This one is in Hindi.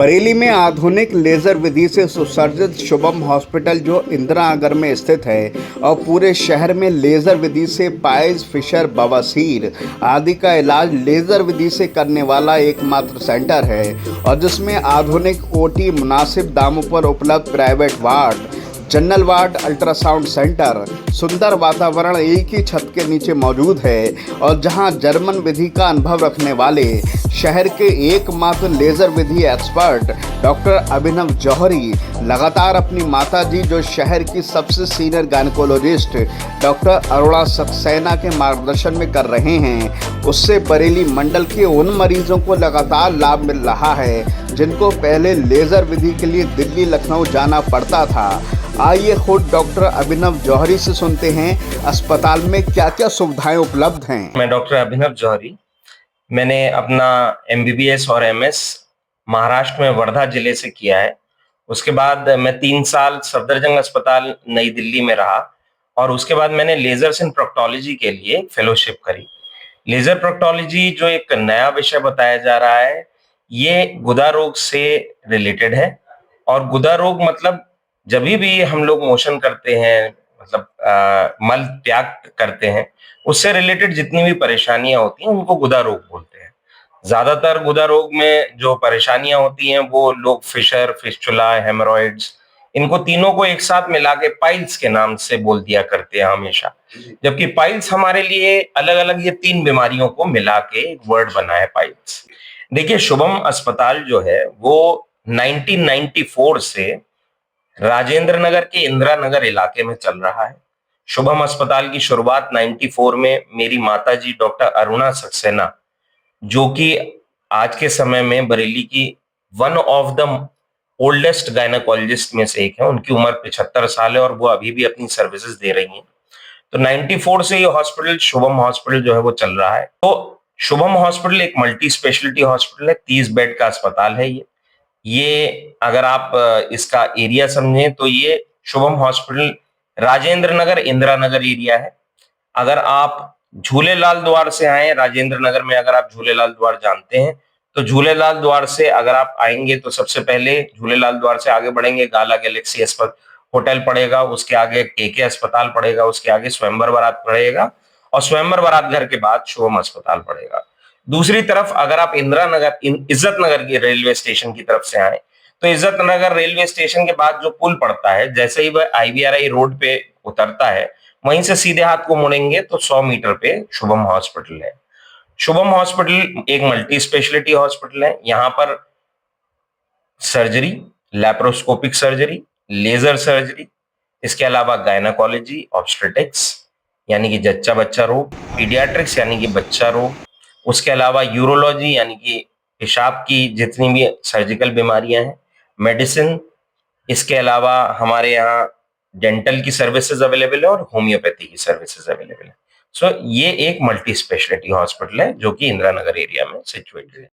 बरेली में आधुनिक लेजर विधि से सुसज्जित शुभम हॉस्पिटल जो इंदिरा नगर में स्थित है और पूरे शहर में लेजर विधि से पाइल्स, फिशर, बवासीर आदि का इलाज लेजर विधि से करने वाला एकमात्र सेंटर है और जिसमें आधुनिक ओटी, मुनासिब दामों पर उपलब्ध private ward, general ward, ultrasound centre, सुंदर वातावरण एक ही छत के नीचे मौजूद है और जहां जर्मन विधि का अनुभव रखने वाले शहर के एकमात्र लेजर विधि एक्सपर्ट डॉक्टर अभिनव जौहरी लगातार अपनी माताजी जो शहर की सबसे senior gynaecologist doctor Aruna Saxena के मार्गदर्शन में कर रहे हैं, उससे बरेली मंडल के उन मरीजों को लगातार लाभ मिल रहा है जिनको पहले लेजर विधि के लिए दिल्ली, लखनऊ जाना पड़ता था। आइए खुद डॉक्टर अभिनव जौहरी से सुनते हैं अस्पताल में क्या क्या सुविधाएं उपलब्ध हैं। मैं डॉक्टर अभिनव जौहरी, मैंने अपना MBBS और MS महाराष्ट्र में वर्धा जिले से किया है। उसके बाद मैं 3 साल सफदरजंग अस्पताल नई दिल्ली में रहा और उसके बाद मैंने लेजर्स इन प्रोक्टोलॉजी के लिए फेलोशिप करी। लेजर प्रोक्टोलॉजी जो एक नया विषय बताया जा रहा है, ये गुदा रोग से रिलेटेड है और गुदा रोग मतलब जब भी हम लोग मोशन करते हैं, मतलब मल त्याग करते हैं, उससे रिलेटेड जितनी भी परेशानियां होती हैं उनको गुदा रोग बोलते हैं। ज्यादातर गुदा रोग में जो परेशानियां होती हैं वो लोग फिशर, फिस्टुला, हेमरॉइड्स, इनको तीनों को एक साथ मिला के पाइल्स के नाम से बोल दिया करते हैं हमेशा। जबकि पाइल्स हमारे लिए अलग अलग ये 3 बीमारियों को मिला के एक वर्ड बना है पाइल्स। देखिए, शुभम अस्पताल जो है वो 1994 से राजेंद्र नगर के इंदिरा नगर इलाके में चल रहा है। शुभम अस्पताल की शुरुआत 94 में मेरी माताजी डॉक्टर अरुणा सक्सेना, जो कि आज के समय में बरेली की one of the oldest gynaecologist में से एक है। उनकी उम्र 75 साल है और वो अभी भी अपनी सर्विसेज दे रही हैं। तो 94 से ये हॉस्पिटल, शुभम हॉस्पिटल जो है वो चल रहा है। तो शुभम हॉस्पिटल एक मल्टी स्पेशलिटी हॉस्पिटल है, 30 बेड का अस्पताल है ये अगर आप इसका एरिया समझें तो ये शुभम हॉस्पिटल राजेंद्र नगर, इंदिरा नगर एरिया है। अगर आप झूलेलाल द्वार से आए, राजेंद्र नगर में अगर आप झूलेलाल द्वार जानते हैं, तो झूलेलाल द्वार से अगर आप आएंगे तो सबसे पहले झूलेलाल द्वार से आगे बढ़ेंगे, गाला गैलेक्सी होटल पड़ेगा, उसके आगे KK अस्पताल पड़ेगा, उसके आगे स्वयंवर बारात पड़ेगा और स्वयंवर बारात घर के बाद शुभम अस्पताल पड़ेगा। दूसरी तरफ अगर आप इंदिरा नगर, इज्जत नगर की रेलवे स्टेशन की तरफ से आए, तो इज्जत नगर रेलवे स्टेशन के बाद जो पुल पड़ता है, जैसे ही वह IVRI रोड पे उतरता है, वहीं से सीधे हाथ को मुड़ेंगे तो 100 मीटर पे शुभम हॉस्पिटल है। शुभम हॉस्पिटल एक मल्टी स्पेशलिटी हॉस्पिटल है। यहाँ पर surgery, laparoscopic surgery, laser surgery, इसके अलावा गायनेकोलॉजी, ऑब्स्टेट्रिक्स यानी कि जच्चा बच्चा रोग, पीडियाट्रिक्स यानी कि बच्चा रोग, उसके अलावा यूरोलॉजी यानी कि पेशाब की जितनी भी सर्जिकल बीमारियां हैं, मेडिसिन, इसके अलावा हमारे यहाँ डेंटल की सर्विसेज अवेलेबल है और होम्योपैथी की सर्विसेज अवेलेबल है। सो ये एक मल्टी स्पेशलिटी हॉस्पिटल है जो कि इंदिरा नगर एरिया में सिचुएटेड है।